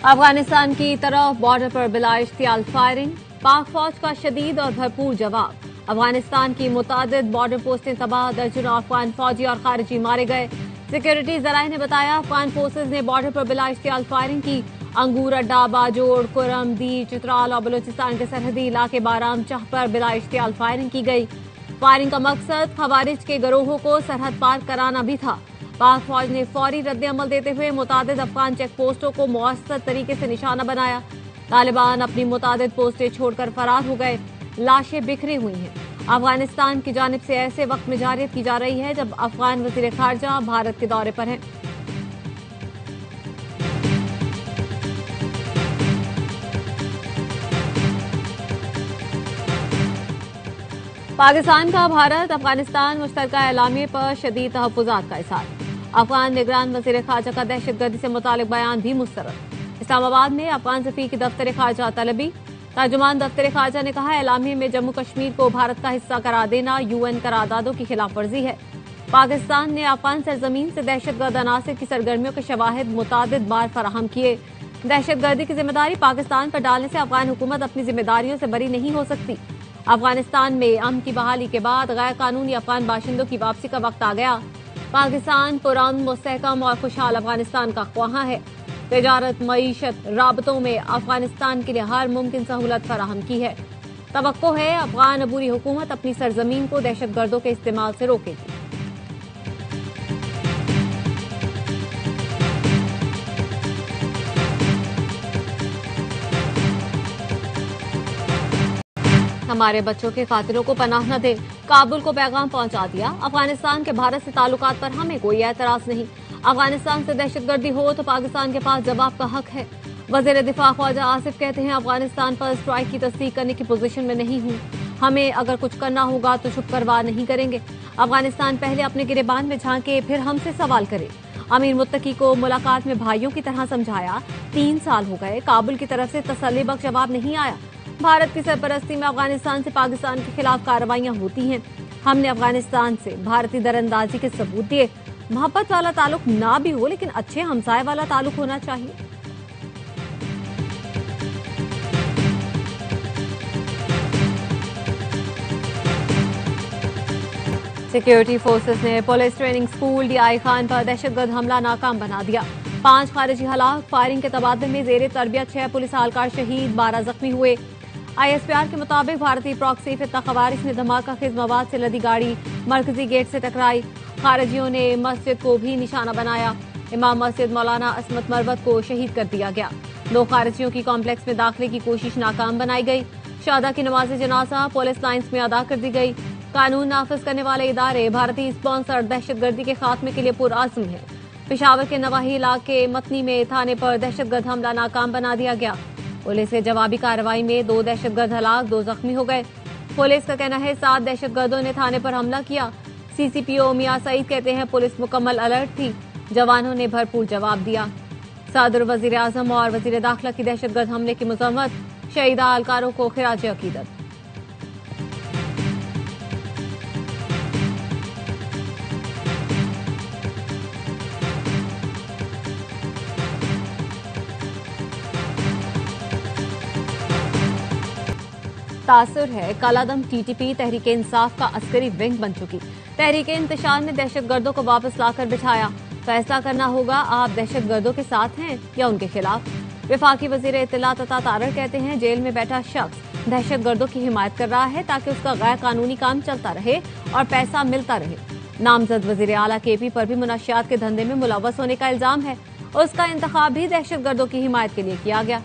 अफगानिस्तान की तरफ बॉर्डर पर बिला इश्तियाल फायरिंग, पाक फौज का शदीद और भरपूर जवाब। अफगानिस्तान की मुतादिद बॉर्डर पोस्टें तबाह, दर्जनों अफगान फौजी और खारिजी मारे गए। सिक्योरिटी जराये ने बताया अफगान फोर्सेज ने बॉर्डर पर बिला इश्तियाल फायरिंग की। अंगूर अड्डा, बाजोड़, कुरम, दी, चित्राल और बलोचिस्तान के सरहदी इलाके बाराम चह पर बिला इश्तियाल फायरिंग की गई। फायरिंग का मकसद खवारिज के गिरोहों को सरहद पार कराना भी था। पाक फौज ने फौरी रद्द-ए-अमल देते हुए मुतादिद अफगान चेक पोस्टों को मुअस्सर तरीके से निशाना बनाया। तालिबान अपनी मुतादिद पोस्टें छोड़कर फरार हो गए। लाशें बिखरी हुई हैं। अफगानिस्तान की जानिब से ऐसे वक्त में जारी की जा रही है जब अफगान वजीर खारजा भारत के दौरे पर हैं। पाकिस्तान का भारत अफगानिस्तान मुश्तरका एलामिये पर शदीद तहफ़्फ़ुज़ात का इज़हार। अफगान निगरान वज़ीर ख़ारजा का दहशतगर्दी से मुतालिक बयान भी मुस्तरद। इस्लामाबाद में अफगान सफ़ीर की दफ्तर ख़ारजा तलबी। तर्जुमान दफ्तर ख़ारजा ने कहा एलामिये में जम्मू कश्मीर को भारत का हिस्सा करार देना यूएन करारदादों की खिलाफ वर्जी है। पाकिस्तान ने अफगान सरजमीन से दहशतगर्द अनासिर की सरगर्मियों के शवाहिद मुतादिद बार फराहम किए। दहशतगर्दी की जिम्मेदारी पाकिस्तान पर डालने से अफगान हुकूमत अपनी जिम्मेदारियों से बरी नहीं हो सकती। अफगानिस्तान में अमन की बहाली के बाद गैर कानूनी अफगान बाशिंदों की वापसी का वक्त आ गया। पाकिस्तान पुरान, मुस्तहकम और खुशहाल अफगानिस्तान का ख्वाहां है। तिजारत, मईशत, राबतों में अफगानिस्तान के लिए हर मुमकिन सहूलत फराहम की है। तवक्को है अफगान अबूरी हुकूमत अपनी सरजमीन को दहशतगर्दों के इस्तेमाल से रोकेगी। हमारे बच्चों के कातिलों को पनाह न दे, काबुल को पैगाम पहुंचा दिया। अफगानिस्तान के भारत से ताल्लुकात पर हमें कोई एतराज नहीं। अफगानिस्तान से दहशतगर्दी हो तो पाकिस्तान के पास जवाब का हक है। वजीर दिफा ख्वाजा आसिफ कहते हैं अफगानिस्तान पर स्ट्राइक की तस्दीक करने की पोजीशन में नहीं हूं। हमें अगर कुछ करना होगा तो छुप कर वार नहीं करेंगे। अफगानिस्तान पहले अपने गिरेबान में झांके, फिर हमसे सवाल करे। अमीर मुत्तकी को मुलाकात में भाइयों की तरह समझाया। 3 साल हो गए, काबुल की तरफ से तसल्ली बख्श जवाब नहीं आया। भारत की सरपरस्ती में अफगानिस्तान से पाकिस्तान के खिलाफ कार्रवाइयां होती हैं। हमने अफगानिस्तान से भारतीय दरअंदाजी के सबूत दिए। मोहब्बत वाला ताल्लुक ना भी हो, लेकिन अच्छे हमसाए वाला ताल्लुक होना चाहिए। सिक्योरिटी फोर्सेस ने police training school DI Khan पर दहशतगर्द हमला नाकाम बना दिया। 5 खारिजी हलाक, फायरिंग के तबादले में जेर तरबियत 6 पुलिस एहलकार शहीद, 12 जख्मी हुए। आईएसपीआर के मुताबिक भारतीय प्रॉक्सी फितना खवारिज ने धमाका खेज मवाद से लदी गाड़ी मरकजी गेट से टकराई। खारिजियों ने मस्जिद को भी निशाना बनाया। इमाम मस्जिद मौलाना असमत मरवत को शहीद कर दिया गया। 2 खारिजियों की कॉम्प्लेक्स में दाखिले की कोशिश नाकाम बनाई गई। शादा की नमाज जनाजा पुलिस लाइन्स में अदा कर दी गई। कानून नाफिज करने वाले इदारे भारतीय स्पॉन्सर दहशतगर्दी के खात्मे के लिए पुरआज़म है। पेशावर के नवाही इलाके मतनी में थाने पर दहशतगर्द हमला नाकाम बना दिया गया। पुलिस के जवाबी कार्रवाई में 2 दहशतगर्द हलाक, 2 जख्मी हो गए। पुलिस का कहना है 7 दहशतगर्दों ने थाने पर हमला किया। सीसीपीओ मियां सईद कहते हैं पुलिस मुकम्मल अलर्ट थी, जवानों ने भरपूर जवाब दिया। सदर, वजीर आजम और वजीर दाखिला की दहशतगर्द हमले की मजम्मत, शहीदा एहलकारों को खिराज अकीदत। तासुर है कालादम टीटीपी तहरीक इंसाफ का अस्करी विंग बन चुकी। तहरीक इंतशार ने दहशतगर्दों को वापस लाकर बिठाया। फैसला करना होगा आप दहशतगर्दों के साथ हैं या उनके खिलाफ। वफाकी वजीर इत्तलात अता तारड़ कहते हैं जेल में बैठा शख्स दहशतगर्दों की हिमायत कर रहा है ताकि उसका गैर कानूनी काम चलता रहे और पैसा मिलता रहे। नामजद वजीर आला केपी पर भी मुनशियात के धंधे में मुलव्वस होने का इल्जाम है। उसका इंतखाब भी दहशतगर्दों की हिमायत के लिए किया गया।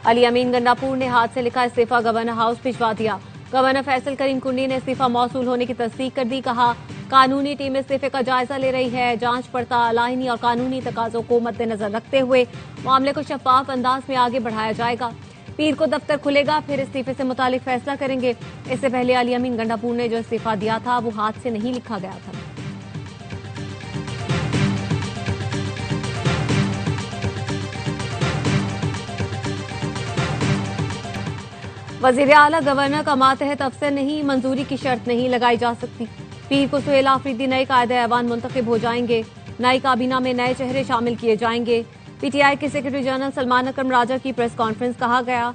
अली अमीन गंडापुर ने हाथ से लिखा इस्तीफा गवर्नर हाउस भिजवा दिया। गवर्नर फैसल करीम कुंडी ने इस्तीफा मौसूल होने की तस्दीक कर दी। कहा कानूनी टीम इस्तीफे का जायजा ले रही है। जांच पड़ताल आईनी और कानूनी तकाजों को मद्देनजर रखते हुए मामले को शफाफ अंदाज में आगे बढ़ाया जाएगा। पीर को दफ्तर खुलेगा, फिर इस्तीफे से मुतालिक फैसला करेंगे। इससे पहले अली अमीन गंडापुर ने जो इस्तीफा दिया था वो हाथ से नहीं लिखा गया था। वजीर आला गवर्नर का मातहत अफसर नहीं, मंजूरी की शर्त नहीं लगाई जा सकती। पीर को सुहेल आफरीदी नए कायदे ऐवान मुंतखब हो जाएंगे। नई काबीना में नए चेहरे शामिल किए जाएंगे। पीटीआई के सेक्रेटरी जनरल सलमान अकरम राजा की प्रेस कॉन्फ्रेंस। कहा गया,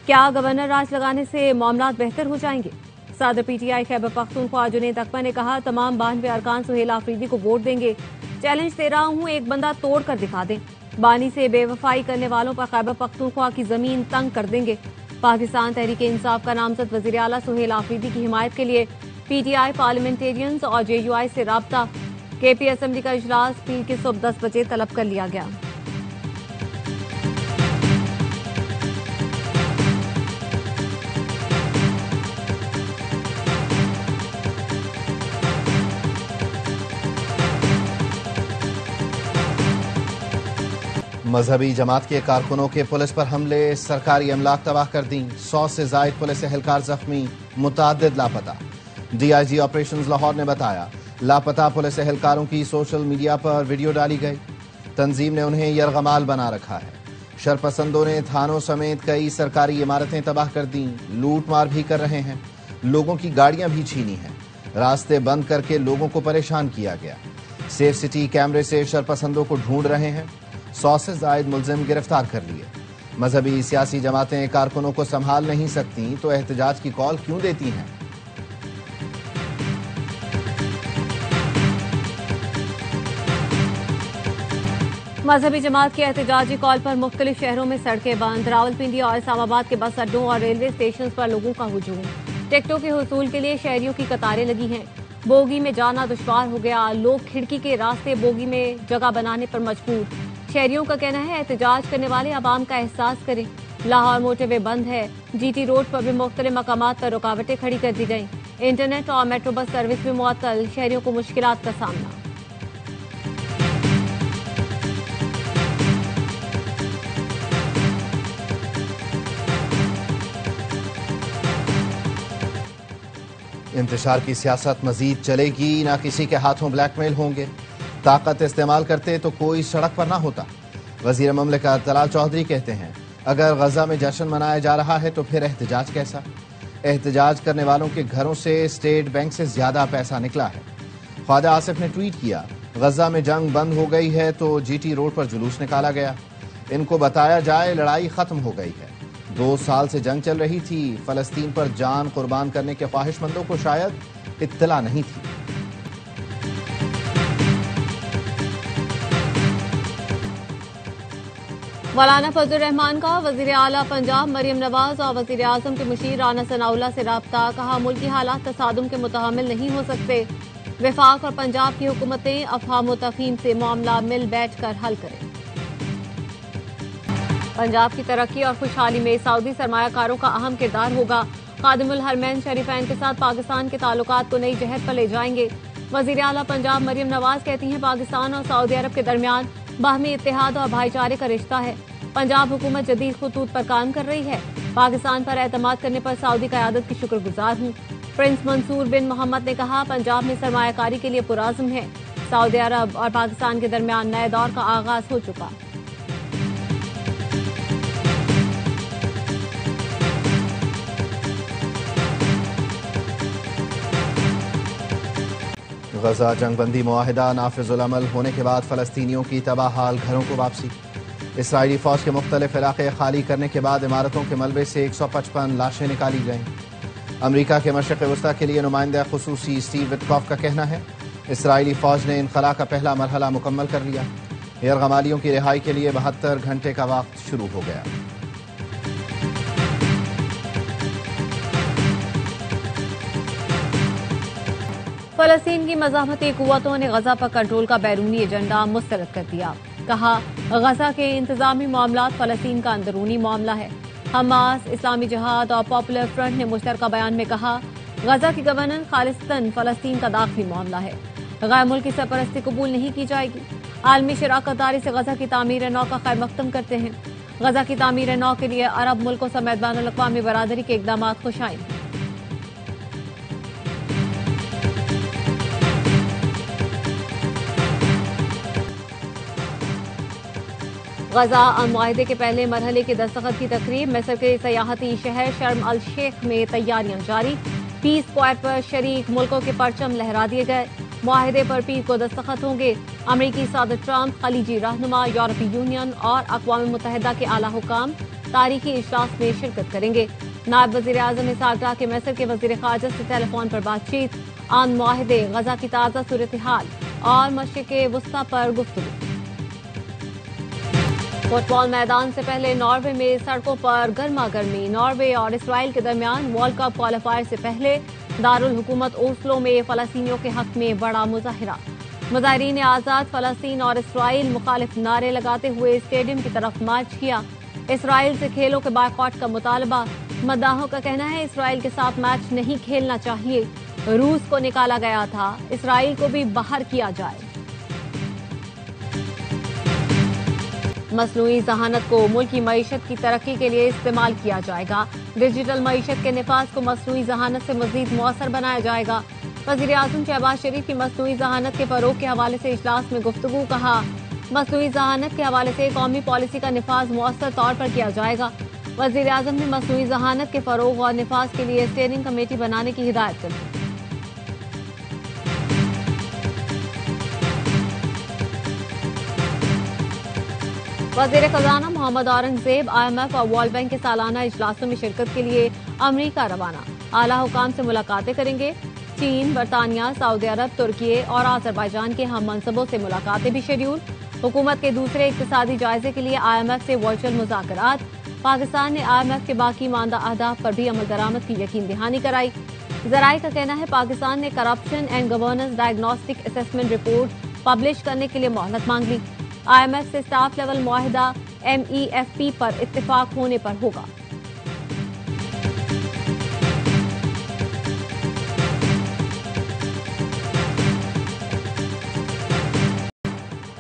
क्या गवर्नर राज लगाने से मामला बेहतर हो जाएंगे? सदर पीटीआई खैबर पख्तूनख्वा जुनैद अकबर ने कहा, तमाम 92 अरकान सुहेल आफरीदी को वोट देंगे। चैलेंज दे रहा हूं, एक बंदा तोड़ कर दिखा दें। बानी से बेवफाई करने वालों पर खैबर पख्तूनख्वा की जमीन तंग कर देंगे। पाकिस्तान तहरीक इंसाफ का नामजद वजीर आला सुहेल आफरीदी की हिमायत के लिए पीटीआई पार्लियामेंटेरियंस और जेयूआई से राब्ता। केपी असेंबली का इजलास पीर की सुबह 10 बजे तलब कर लिया गया। मजहबी जमात के कारकुनों के पुलिस पर हमले, सरकारी अमलाक तबाह कर दी। 100 से जायद पुलिस एहलकार जख्मी, मुतादिद लापता। डीआईजी ऑपरेशंस लाहौर ने बताया, लापता पुलिस एहलकारों की सोशल मीडिया पर वीडियो डाली गई। तंजीम ने उन्हें यरगमाल बना रखा है। शरपसंदों ने थानों समेत कई सरकारी इमारतें तबाह कर दी। लूट मार भी कर रहे हैं। लोगों की गाड़ियां भी छीनी हैं। रास्ते बंद करके लोगों को परेशान किया गया। सेफ सिटी कैमरे से शरपसंदों को ढूंढ रहे हैं। 100 से जायद मुलजिम गिरफ्तार कर लिए। मजहबी सियासी जमातें कारकुनों को संभाल नहीं सकती तो एहतजाज की कॉल क्यों देती हैं? मजहबी जमात की एहतजाजी कॉल पर मुख्तलिफ शहरों में सड़कें बंद। रावलपिंडी और इस्लामाबाद के बस अड्डों और रेलवे स्टेशन पर लोगों का हुजूम। टिकटों के हुसूल के लिए शहरियों की कतारें लगी हैं। बोगी में जाना दुश्वार हो गया। लोग खिड़की के रास्ते बोगी में जगह बनाने पर मजबूर। शहरियों का कहना है, एहतजाज करने वाले आवाम का एहसास करें। लाहौर मोटरवे बंद है। जीटी रोड पर भी मुख्तलिफ मकामात पर रुकावटें खड़ी कर दी गई। इंटरनेट और मेट्रो बस सर्विस भी मुअत्तल। शहरियों को मुश्किलात का सामना। इंतशार की सियासत मजीद चलेगी, ना किसी के हाथों ब्लैकमेल होंगे। ताकत इस्तेमाल करते तो कोई सड़क पर ना होता। वजीर ममलिकत तलाल चौधरी कहते हैं, अगर गजा में जश्न मनाया जा रहा है तो फिर एहतजाज कैसा? एहतजाज करने वालों के घरों से स्टेट बैंक से ज्यादा पैसा निकला है। ख्वाजा आसिफ ने ट्वीट किया, गजा में जंग बंद हो गई है तो जीटी रोड पर जुलूस निकाला गया। इनको बताया जाए लड़ाई खत्म हो गई है। 2 साल से जंग चल रही थी। फलस्तीन पर जान कुर्बान करने के ख्वाहिशमंदों को शायद इत्तला नहीं थी। मौलाना फजलुर रहमान का वजीर आला पंजाब मरियम नवाज और वजीर आजम के मुशीर राना सनाउल्लाह से राब्ता। कहा, मुल्की हालात तसादुम के मुतहम्मिल नहीं हो सकते। वफाक और पंजाब की हुकूमतें अफहाम व तफहीम से मामला मिल बैठ कर हल करें। पंजाब की तरक्की और खुशहाली में सऊदी सरमायाकारों का अहम किरदार होगा। खादिमुल हरमैन शरीफैन के साथ पाकिस्तान के ताल्लुकात को नई जहत पर ले जाएंगे। वजीर आला पंजाब मरियम नवाज कहती हैं, पाकिस्तान और सऊदी अरब के दरमियान बाहमी इत्तेहाद और भाईचारे का रिश्ता है। पंजाब हुकूमत जदीद खतूत पर काम कर रही है। पाकिस्तान पर एतमाद करने पर सऊदी क़यादत की शुक्रगुजार हूँ। प्रिंस मंसूर बिन मोहम्मद ने कहा, पंजाब में सरमायाकारी के लिए पुराज़्म है। सऊदी अरब और पाकिस्तान के दरमियान नए दौर का आगाज हो चुका। गजा जंगबंदी मुआहिदा नाफिजुल अमल होने के बाद फलस्तीनियों की तबाह हाल घरों को वापसी। इसराइली फौज के मुख्तलिफ इलाके खाली करने के बाद इमारतों के मलबे से 155 लाशें निकाली गईं। अमरीका के मशरिक़ वस्ता के लिए नुमाइंदा खुसूसी स्टीव विटकॉफ का कहना है, इसराइली फौज ने इनखला का पहला मरहला मुकम्मल कर लिया। यरगमालियों की रिहाई के लिए 72 घंटे का वक्त शुरू हो गया। फलस्तीन की मज़ाहमती कुव्वतों ने गजा पर कंट्रोल का बैरूनी एजेंडा मुस्तरद कर दिया। कहा, गजा के इंतजामी मामलात फलस्तीन का अंदरूनी मामला है। हमास, इस्लामी जिहाद और पॉपुलर फ्रंट ने मुश्तरका बयान में कहा, गजा की गवर्नेंस खालिस्तान फलस्तीन का दाखिली मामला है। गैर मुल्की सरपरस्ती कबूल नहीं की जाएगी। आलमी शराकत दारी से गजा की तामीर नौ का खैर मकदम करते हैं। गजा की तामीर नौ के लिए अरब मुल्कों समेत बैनुल-अक़वामी बरादरी के इक़दाम खुशाइन हैं। गजा मुआहिदे के पहले मरहले के दस्तखत की तकरीब। मिस्र के सयाहती शहर शर्म अल शेख में तैयारियां जारी। पीस क्वाड पर शरीक मुल्कों के परचम लहरा दिए गए। मुआहिदे पर पीर को दस्तखत होंगे। अमरीकी सदर ट्रंप, खलीजी रहनुमा, यूरोपीय यूनियन और अक़वाम मुत्तहिदा के आला हुकाम तारीखी इजलास में शिरकत करेंगे। नायब वज़ीर आज़म इसहाक डार के मिस्र के वज़ीर ख़ारजा से टेलीफोन पर बातचीत। आन मुआहिदे, गजा की ताज़ा सूरत हाल और मशरिक़ वुस्ता पर गुफ्तगू। फुटबॉल मैदान से पहले नॉर्वे में सड़कों पर गर्मा गर्मी। नॉर्वे और इसराइल के दरमियान वर्ल्ड कप क्वालिफायर से पहले दारुल हुकूमत ओस्लो में फ़लस्तीनियों के हक में बड़ा मुजाहिरा। मुजाहिरीन आज़ाद फ़लस्तीन और इसराइल मुखालिफ नारे लगाते हुए स्टेडियम की तरफ मार्च किया। इसराइल से खेलों के बायकॉट का मुतालबा। मद्दाहों का कहना है इसराइल के साथ मैच नहीं खेलना चाहिए। रूस को निकाला गया था, इसराइल को भी बाहर किया जाए। मसनूई ज़हानत को मुल्क की मईशत की तरक्की के लिए इस्तेमाल किया जाएगा। डिजिटल मईशत के निफाज को मसनूई ज़हानत से मजीद मौसर बनाया जाएगा। वज़ीर आज़म शहबाज शरीफ की मसनूई ज़हानत के फ़रोग़ के हवाले से इजलास में गुफ्तगू। कहा, मसनूई ज़हानत के हवाले से कौमी पॉलिसी का निफाज मौसर तौर पर किया जाएगा। वज़ीर आज़म ने मसनूई ज़हानत के फ़रोग़ और निफाज के लिए स्टेयरिंग कमेटी बनाने की हिदायत कर दी। वज़ीर खजाना मोहम्मद औरंगजेब IMF और वर्ल्ड बैंक के सालाना इजलासों में शिरकत के लिए अमरीका रवाना। आला हुकाम से मुलाकातें करेंगे। चीन, बरतानिया, सऊदी अरब, तुर्की और आज़रबाईजान के हम मनसबों से मुलाकातें भी शेड्यूल। हुकूमत के दूसरे इक़्तिसादी जायजे के लिए IMF से वर्चुअल मुज़ाकरात। पाकिस्तान ने IMF के बाकी मानदा अहदाफ पर भी अमल दरामद की यकीन दहानी कराई। ज़राए का कहना है पाकिस्तान ने corruption and governance diagnostic assessment report publish करने के लिए मोहलत मांग ली। IMF से स्टाफ लेवल मुआहिदा MEFP पर इत्तिफाक होने पर होगा।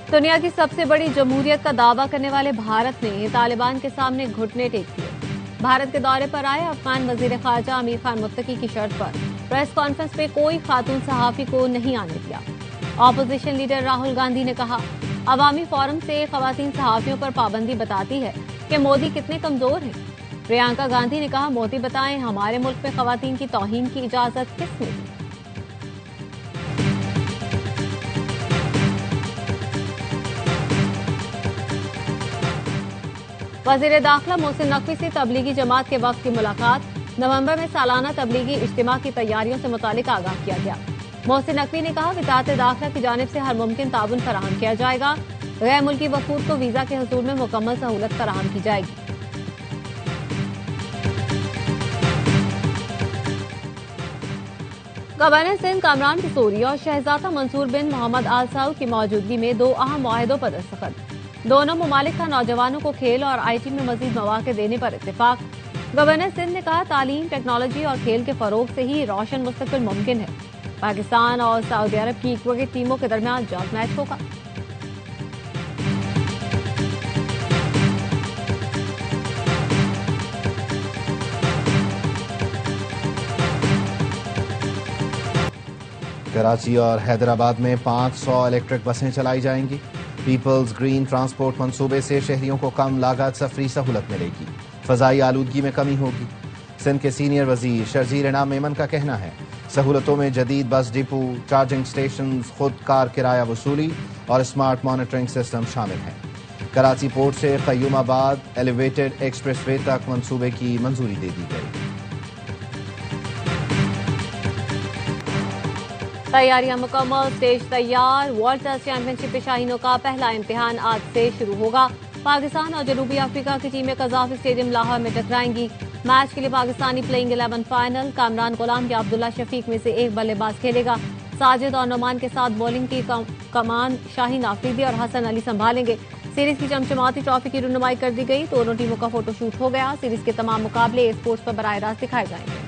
दुनिया की सबसे बड़ी जमहूरियत का दावा करने वाले भारत ने तालिबान के सामने घुटने टेक दिए। भारत के दौरे पर आए अफगान वजीर खारजा आमिर खान मुत्तकी की शर्त पर प्रेस कॉन्फ्रेंस में कोई खातून सहाफी को नहीं आने दिया। ऑपोजिशन लीडर राहुल गांधी ने कहा, अवामी फोरम से खवातीन सहाफियों पर पाबंदी बताती है कि मोदी कितने कमजोर हैं। प्रियंका गांधी ने कहा, मोदी बताएं हमारे मुल्क में खवातीन की तौहीन की इजाजत किसने दी। वजीर दाखिला मोहसिन नकवी से तबलीगी जमात के वक्त की मुलाकात। नवंबर में सालाना तबलीगी इज्तिमा की तैयारियों से मुतालिक आगाह किया गया। मोहसिन नकवी ने कहा, वज़ारत दाखिला की जानिब से हर मुमकिन ताउन फराहम किया जाएगा। गैर मुल्की वफूद को वीजा के हसूल में मुकम्मल सहूलत फराहम की जाएगी। गवर्नर सिंध कामरान पिसोरी और शहजादा मंसूर बिन मोहम्मद आल सऊद की मौजूदगी में दो अहम मुआहिदों पर दस्तखत। दोनों ममालिक का नौजवानों को खेल और IT में मजीद मौके देने पर इत्तेफाक। गवर्नर सिंध ने कहा, तालीम, टेक्नोलॉजी और खेल के फरोग से ही रोशन मुस्तकबिल मुमकिन है। पाकिस्तान और सऊदी अरब की क्रिकेट टीमों के दरमियान जल्द मैच होगा। कराची और हैदराबाद में 500 इलेक्ट्रिक बसें चलाई जाएंगी। पीपल्स ग्रीन ट्रांसपोर्ट मंसूबे से शहरियों को कम लागत सफरी सहूलत मिलेगी। फजाई आलूदगी में कमी होगी। सिंध के सीनियर वजीर शर्जील इनाम मेमन का कहना है, सहूलतों में जदीद बस डिपो, चार्जिंग स्टेशन, खुद कार किराया वसूली और स्मार्ट मॉनिटरिंग सिस्टम शामिल हैं। कराची पोर्ट से क़य्यूमाबाद एलिवेटेड एक्सप्रेसवे तक मंसूबे की मंजूरी दे दी गई। तैयारियां मुकम्मल, स्टेज तैयार। वर्ल्ड टेस्ट चैंपियनशिप के शाहीनों का पहला इम्तिहान आज से शुरू होगा। पाकिस्तान और जनूबी अफ्रीका की टीमें कज़ाफ स्टेडियम लाहौर में टकराएंगी। मैच के लिए पाकिस्तानी प्लेइंग 11 फाइनल। कामरान गुलाम या अब्दुल्ला शफीक में से एक बल्लेबाज खेलेगा। साजिद और नोमान के साथ बॉलिंग की कमान शाहीन आफरीदी और हसन अली संभालेंगे। सीरीज की चमचमाती ट्रॉफी की रुनुमाई कर दी गई। दोनों टीमों का फोटोशूट हो गया। सीरीज के तमाम मुकाबले स्पोर्ट्स पर बराह रास्त दिखाए जाएंगे।